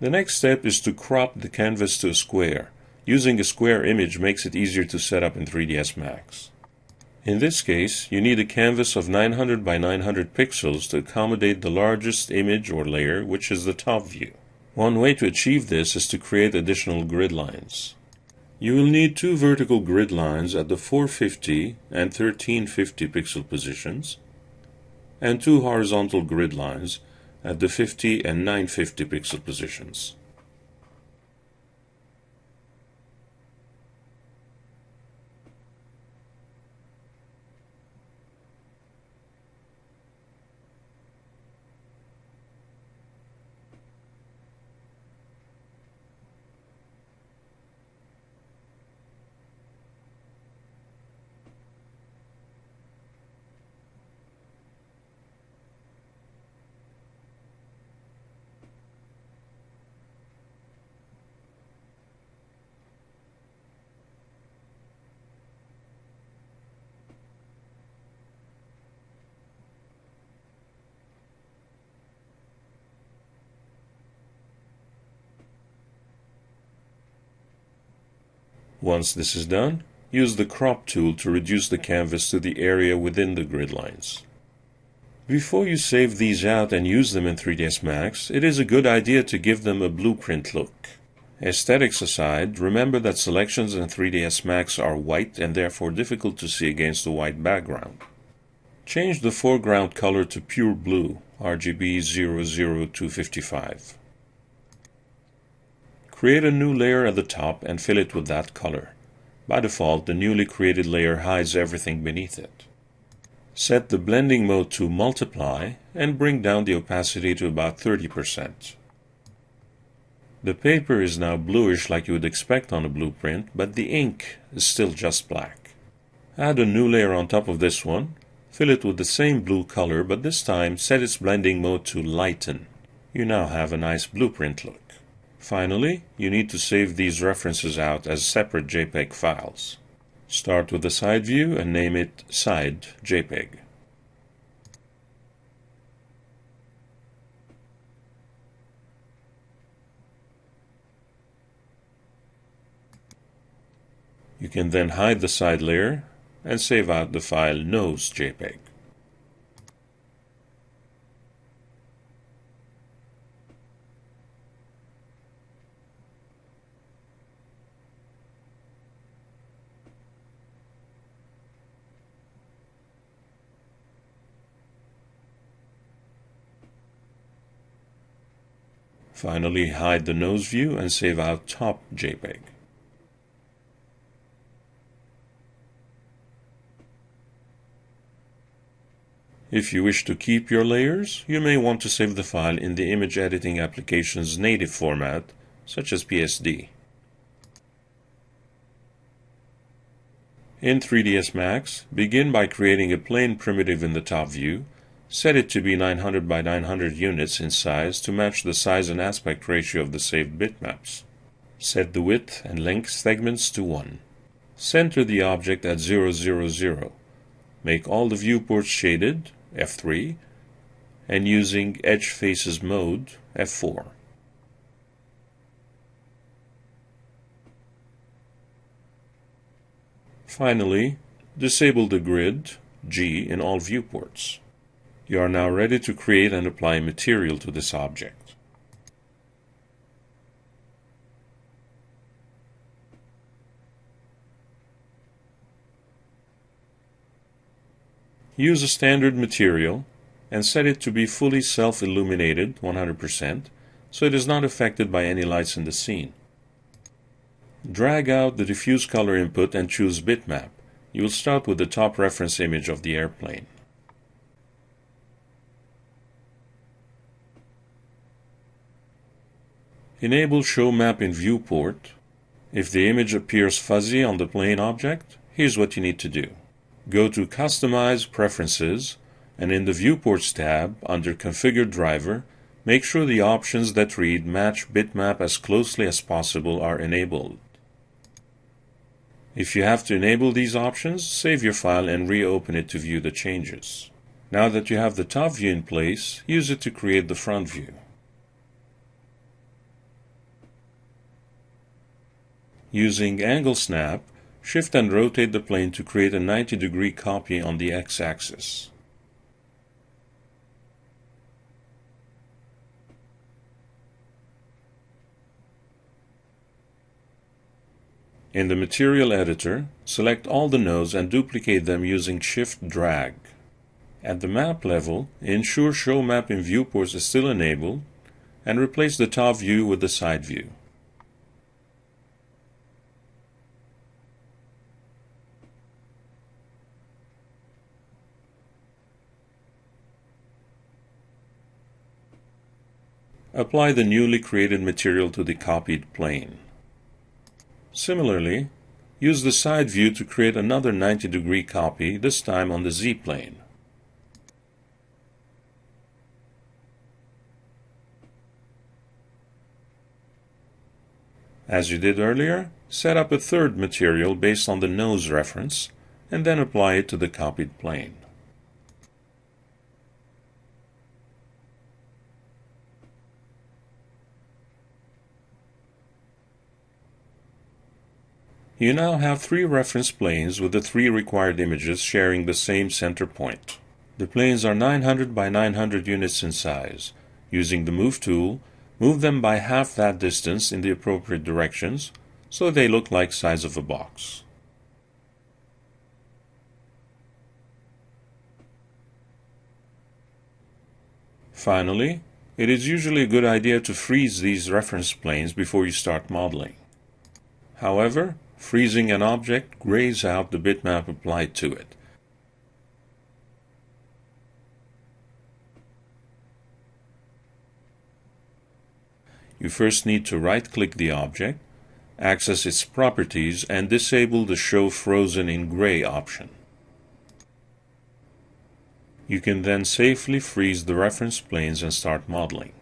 The next step is to crop the canvas to a square. Using a square image makes it easier to set up in 3ds Max. In this case, you need a canvas of 900 by 900 pixels to accommodate the largest image or layer, which is the top view. One way to achieve this is to create additional grid lines. You will need two vertical grid lines at the 450 and 1350 pixel positions, and two horizontal grid lines at the 50 and 950 pixel positions. Once this is done, use the crop tool to reduce the canvas to the area within the grid lines. Before you save these out and use them in 3ds Max, it is a good idea to give them a blueprint look. Aesthetics aside, remember that selections in 3ds Max are white and therefore difficult to see against a white background. Change the foreground color to pure blue, RGB 00255. Create a new layer at the top and fill it with that color. By default, the newly created layer hides everything beneath it. Set the blending mode to multiply and bring down the opacity to about 30%. The paper is now bluish like you would expect on a blueprint, but the ink is still just black. Add a new layer on top of this one, fill it with the same blue color, but this time set its blending mode to lighten. You now have a nice blueprint look. Finally, you need to save these references out as separate JPEG files. Start with the side view and name it Side JPEG. You can then hide the side layer and save out the file Nose JPEG. Finally, hide the nose view and save out Top JPEG. If you wish to keep your layers, you may want to save the file in the image editing application's native format, such as PSD. In 3ds Max, begin by creating a plain primitive in the top view. Set it to be 900 by 900 units in size to match the size and aspect ratio of the saved bitmaps. Set the width and length segments to 1. Center the object at 000. Make all the viewports shaded, F3, and using Edge Faces mode, F4. Finally, disable the grid, G, in all viewports. You are now ready to create and apply material to this object. Use a standard material and set it to be fully self-illuminated 100% so it is not affected by any lights in the scene. Drag out the diffuse color input and choose bitmap. You will start with the top reference image of the airplane. Enable Show Map in Viewport. If the image appears fuzzy on the plane object, here's what you need to do. Go to Customize Preferences, and in the Viewports tab, under Configure Driver, make sure the options that read Match Bitmap as closely as possible are enabled. If you have to enable these options, save your file and reopen it to view the changes. Now that you have the top view in place, use it to create the front view. Using Angle Snap, shift and rotate the plane to create a 90-degree copy on the x-axis. In the Material Editor, select all the nodes and duplicate them using Shift-Drag. At the map level, ensure Show Map in Viewports is still enabled, and replace the top view with the side view. Apply the newly created material to the copied plane. Similarly, use the side view to create another 90-degree copy, this time on the Z-plane. As you did earlier, set up a third material based on the nose reference, and then apply it to the copied plane. You now have 3 reference planes with the 3 required images sharing the same center point. The planes are 900 by 900 units in size. Using the Move tool, move them by half that distance in the appropriate directions so they look like size of a box. Finally, it is usually a good idea to freeze these reference planes before you start modeling. However, freezing an object grays out the bitmap applied to it. You first need to right-click the object, access its properties, and disable the Show Frozen in Gray option. You can then safely freeze the reference planes and start modeling.